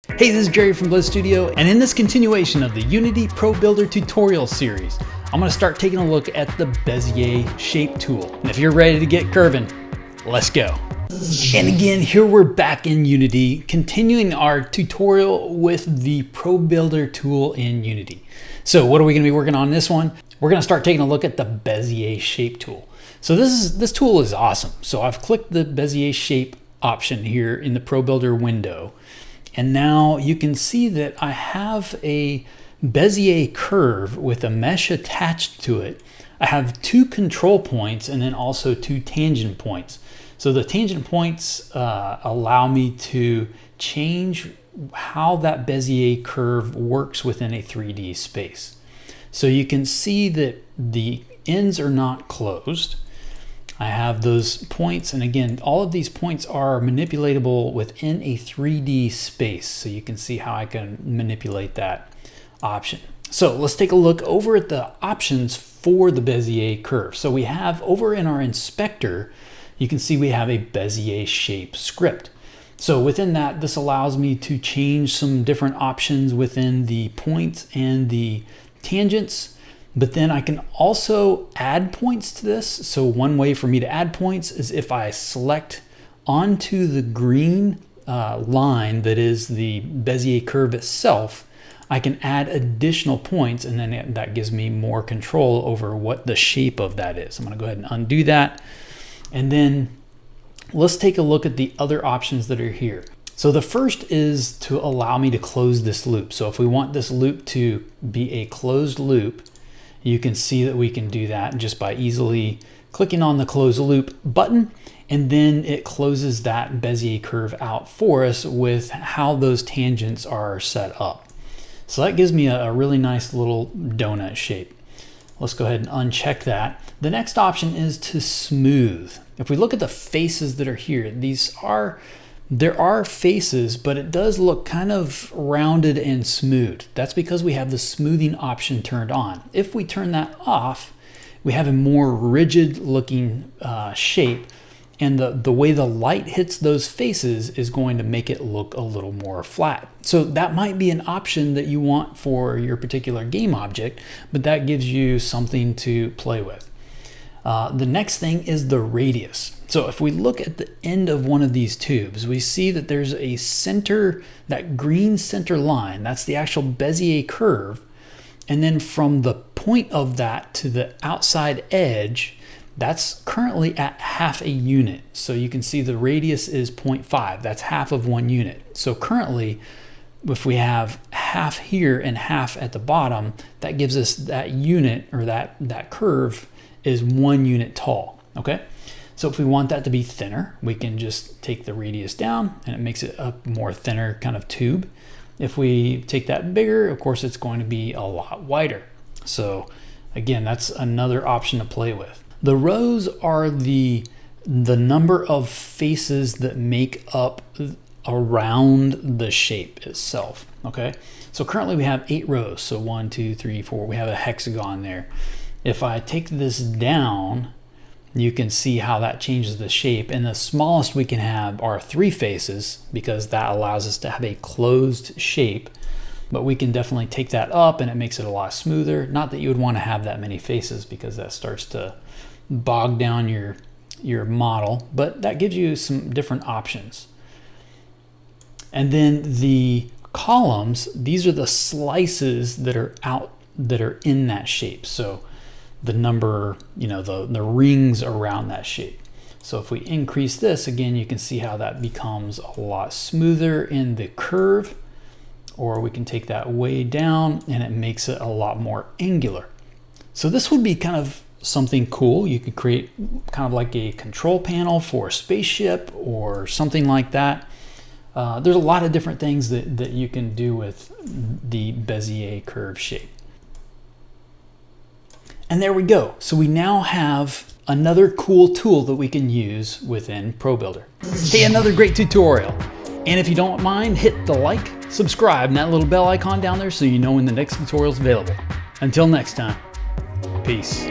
Hey, this is Jerry from Bliz Studio, and in this continuation of the Unity ProBuilder tutorial series, I'm going to start taking a look at the Bezier Shape tool. And if you're ready to get curving, let's go. And again, here we're back in Unity, continuing our tutorial with the ProBuilder tool in Unity. So what are we going to be working on in this one? We're going to start taking a look at the Bezier Shape tool. So this tool is awesome. So I've clicked the Bezier Shape option here in the ProBuilder window. And now you can see that I have a Bezier curve with a mesh attached to it. I have 2 control points and then also 2 tangent points. So the tangent points allow me to change how that Bezier curve works within a 3D space. So you can see that the ends are not closed. I have those points, and again, all of these points are manipulatable within a 3D space, so you can see how I can manipulate that option. So let's take a look over at the options for the Bezier curve. So we have over in our inspector, you can see we have a Bezier Shape script. So within that, this allows me to change some different options within the points and the tangents. But then I can also add points to this. So one way for me to add points is if I select onto the green line that is the Bezier curve itself, I can add additional points, and then that gives me more control over what the shape of that is. I'm going to go ahead and undo that. And then let's take a look at the other options that are here. So the first is to allow me to close this loop. So if we want this loop to be a closed loop, you can see that we can do that just by easily clicking on the close loop button, and then it closes that Bezier curve out for us with how those tangents are set up. So that gives me a really nice little donut shape. Let's go ahead and uncheck that. The next option is to smooth. If we look at the faces that are here, there are faces, but it does look kind of rounded and smooth. That's because we have the smoothing option turned on. If we turn that off, we have a more rigid looking shape, and the way the light hits those faces is going to make it look a little more flat. So that might be an option that you want for your particular game object, but that gives you something to play with. The next thing is the radius. So if we look at the end of one of these tubes, we see that there's a center, that green center line, that's the actual Bezier curve. And then from the point of that to the outside edge, that's currently at half a unit. So you can see the radius is 0.5, that's half of 1 unit. So currently, if we have half here and half at the bottom, that gives us that unit, or that curve is 1 unit tall, okay? So if we want that to be thinner, we can just take the radius down and it makes it a more thinner kind of tube. If we take that bigger, of course, it's going to be a lot wider. So again, that's another option to play with. The rows are the number of faces that make up around the shape itself, okay? So currently we have 8 rows. So 1, 2, 3, 4, we have a hexagon there. If I take this down, you can see how that changes the shape, and the smallest we can have are 3 faces because that allows us to have a closed shape, but we can definitely take that up and it makes it a lot smoother. Not that you would want to have that many faces because that starts to bog down your model, but that gives you some different options. And then the columns, these are the slices that are in that shape. So the number, the rings around that shape. So if we increase this, again, you can see how that becomes a lot smoother in the curve, or we can take that way down and it makes it a lot more angular. So this would be kind of something cool. You could create kind of like a control panel for a spaceship or something like that. There's a lot of different things that you can do with the Bezier curve shape. And there we go. So we now have another cool tool that we can use within ProBuilder. Hey, another great tutorial. And if you don't mind, hit the like, subscribe, and that little bell icon down there so you know when the next tutorial is available. Until next time, peace.